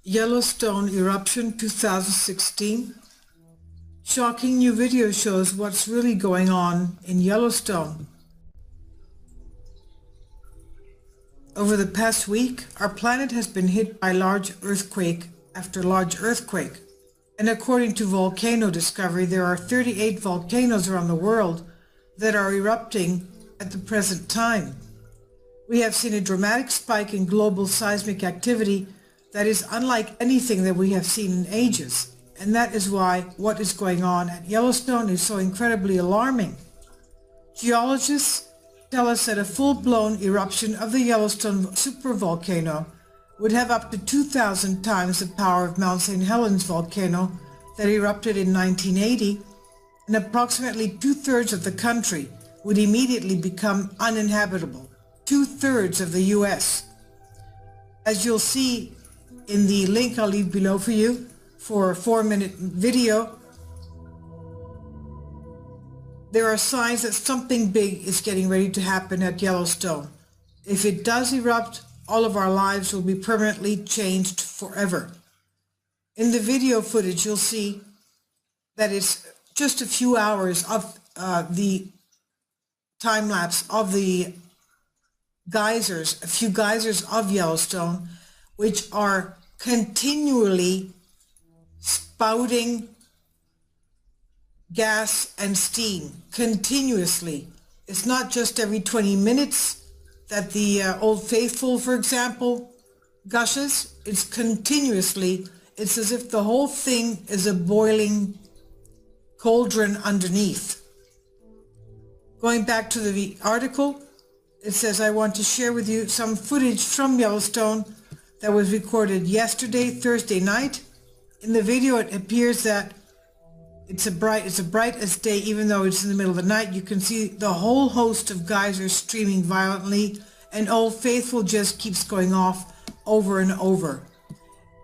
Yellowstone Eruption 2016. Shocking new video shows what's really going on in Yellowstone. Over the past week, our planet has been hit by large earthquake after large earthquake. And according to Volcano Discovery, there are 38 volcanoes around the world that are erupting at the present time. We have seen a dramatic spike in global seismic activity that is unlike anything that we have seen in ages. And that is why what is going on at Yellowstone is so incredibly alarming. Geologists tell us that a full-blown eruption of the Yellowstone supervolcano would have up to 2,000 times the power of Mount St. Helens volcano that erupted in 1980, and approximately two-thirds of the country would immediately become uninhabitable. Two-thirds of the U.S. As you'll see in the link I'll leave below for you for a 4-minute video, there are signs that something big is getting ready to happen at Yellowstone. If it does erupt, all of our lives will be permanently changed forever. In the video footage, you'll see that it's just a few hours of the time lapse of the geysers, a few geysers of Yellowstone, which are continually spouting gas and steam continuously. It's not just every 20 minutes that the Old Faithful, for example, gushes. It's continuously. It's as if the whole thing is a boiling cauldron underneath. Going back to the article, it says, I want to share with you some footage from Yellowstone that was recorded yesterday, Thursday night. In the video, it appears that it's bright as day, even though it's in the middle of the night. You can see the whole host of geysers streaming violently, and Old Faithful just keeps going off over and over.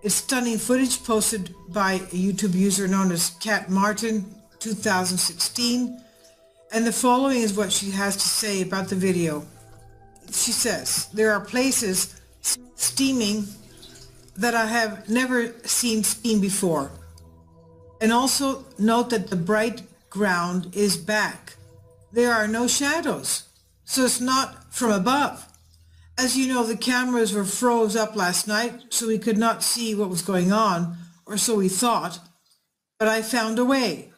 It's stunning footage posted by a YouTube user known as Cat Martin 2016, and the following is what she has to say about the video. She says, there are places steaming that I have never seen steam before. And also note that the bright ground is back. There are no shadows, so it's not from above. As you know, the cameras were froze up last night, so we could not see what was going on, or so we thought, but I found a way.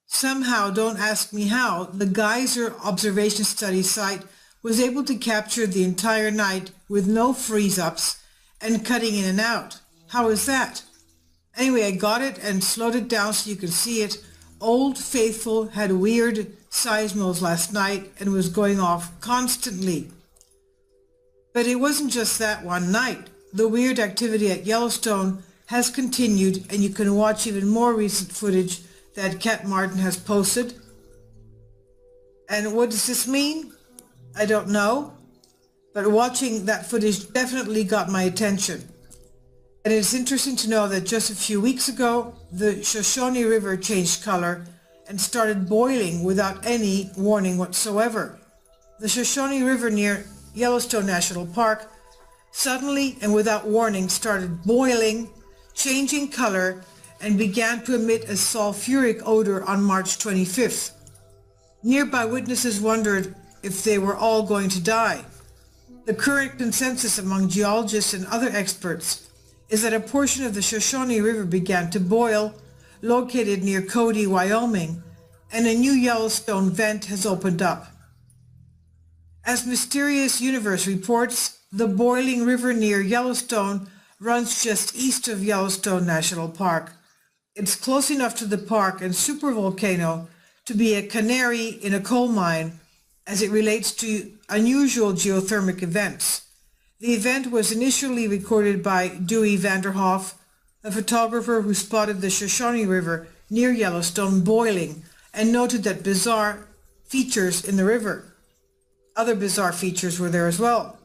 Somehow, don't ask me how, the geyser observation study site was able to capture the entire night with no freeze-ups and cutting in and out. How is that? Anyway, I got it and slowed it down so you can see it. Old Faithful had weird seismos last night and was going off constantly. But it wasn't just that one night. The weird activity at Yellowstone has continued, and you can watch even more recent footage that Cat Martin has posted. And what does this mean? I don't know, but watching that footage definitely got my attention. And it's interesting to know that just a few weeks ago, the Shoshone River changed color and started boiling without any warning whatsoever. The Shoshone River near Yellowstone National Park suddenly and without warning started boiling, changing color, and began to emit a sulfuric odor on March 25th. Nearby witnesses wondered if they were all going to die. The current consensus among geologists and other experts is that a portion of the Shoshone River began to boil, located near Cody, Wyoming, and a new Yellowstone vent has opened up. As Mysterious Universe reports, the boiling river near Yellowstone runs just east of Yellowstone National Park. It's close enough to the park and supervolcano to be a canary in a coal mine as it relates to unusual geothermic events. The event was initially recorded by Dewey Vanderhoff, a photographer who spotted the Shoshone River near Yellowstone boiling and noted that bizarre features in the river. Other bizarre features were there as well.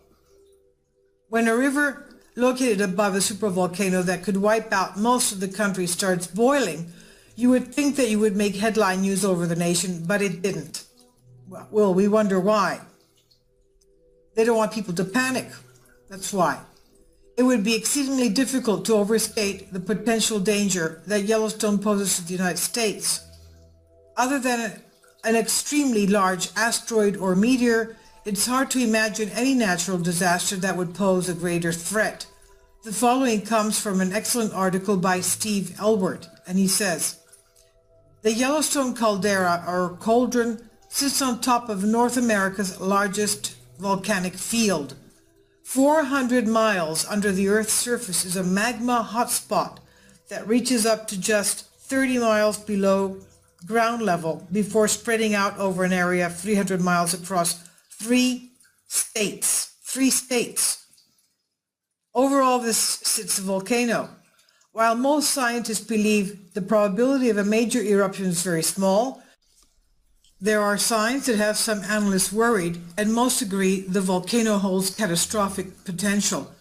When a river located above a supervolcano that could wipe out most of the country starts boiling, you would think that you would make headline news over the nation, but it didn't. Well, we wonder why. They don't want people to panic. That's why. It would be exceedingly difficult to overstate the potential danger that Yellowstone poses to the United States. Other than an extremely large asteroid or meteor, it's hard to imagine any natural disaster that would pose a greater threat. The following comes from an excellent article by Steve Elward, and he says, "The Yellowstone caldera, or cauldron, sits on top of North America's largest volcanic field. 400 miles under the Earth's surface is a magma hotspot that reaches up to just 30 miles below ground level before spreading out over an area of 300 miles across three states. Overall, this sits a volcano. While most scientists believe the probability of a major eruption is very small, there are signs that have some analysts worried, and most agree the volcano holds catastrophic potential.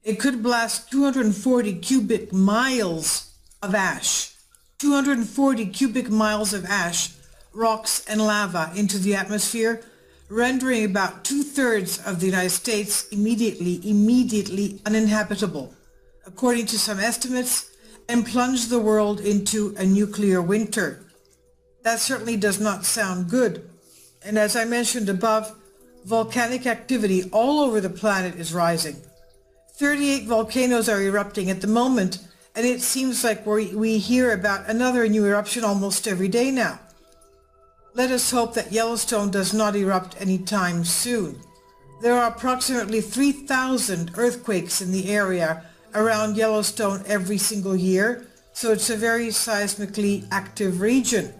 It could blast 240 cubic miles of ash, 240 cubic miles of ash, rocks, and lava into the atmosphere, rendering about 2/3 of the United States immediately uninhabitable, according to some estimates, and plunge the world into a nuclear winter. That certainly does not sound good. And as I mentioned above, volcanic activity all over the planet is rising. 38 volcanoes are erupting at the moment, and it seems like we hear about another new eruption almost every day now. Let us hope that Yellowstone does not erupt anytime soon. There are approximately 3,000 earthquakes in the area around Yellowstone every single year, so it's a very seismically active region.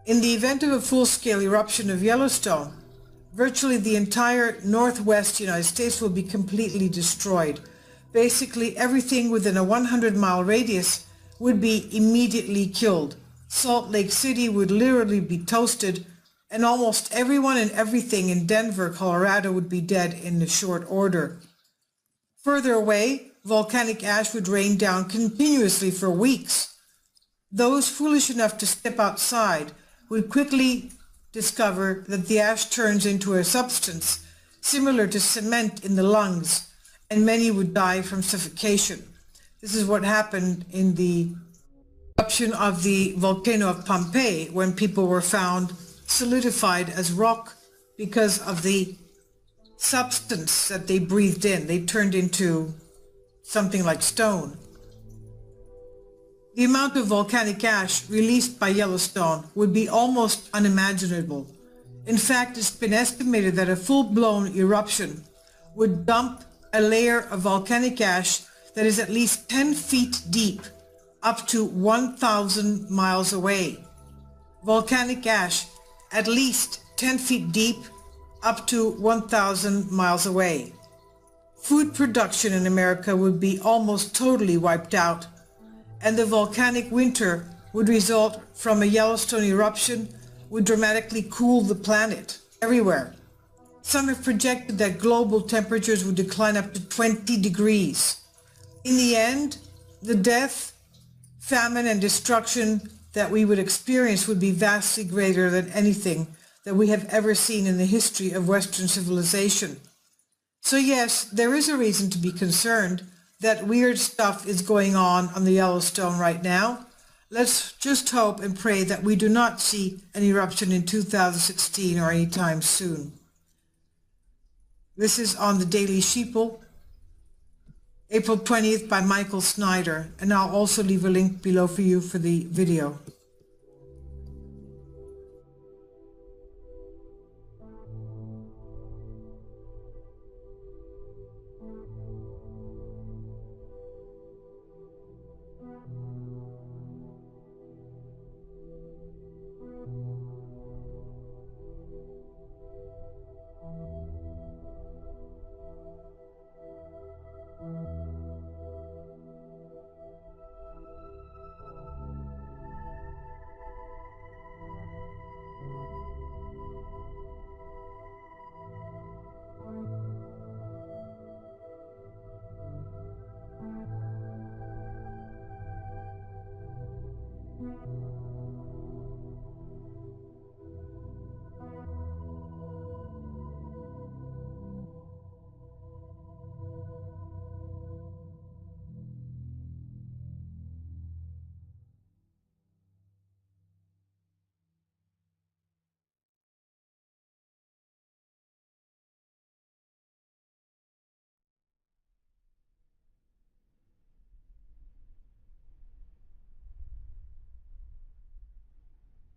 In the event of a full-scale eruption of Yellowstone, virtually the entire northwest United States will be completely destroyed. Basically, everything within a 100-mile radius would be immediately killed. Salt Lake City would literally be toasted, and almost everyone and everything in Denver, Colorado would be dead in short order. Further away, volcanic ash would rain down continuously for weeks. Those foolish enough to step outside would quickly discover that the ash turns into a substance similar to cement in the lungs, and many would die from suffocation. This is what happened in the eruption of the volcano of Pompeii, when people were found solidified as rock because of the substance that they breathed in. They turned into something like stone. The amount of volcanic ash released by Yellowstone would be almost unimaginable. In fact, it's been estimated that a full-blown eruption would dump a layer of volcanic ash that is at least 10 feet deep, up to 1,000 miles away. Volcanic ash at least 10 feet deep, up to 1,000 miles away. Food production in America would be almost totally wiped out, and the volcanic winter would result from a Yellowstone eruption would dramatically cool the planet everywhere. Some have projected that global temperatures would decline up to 20 degrees. In the end, the death, famine, and destruction that we would experience would be vastly greater than anything that we have ever seen in the history of Western civilization. So yes, there is a reason to be concerned that weird stuff is going on the Yellowstone right now. Let's just hope and pray that we do not see an eruption in 2016 or anytime soon. This is on the Daily Sheeple, April 20th by Michael Snyder, and I'll also leave a link below for you for the video.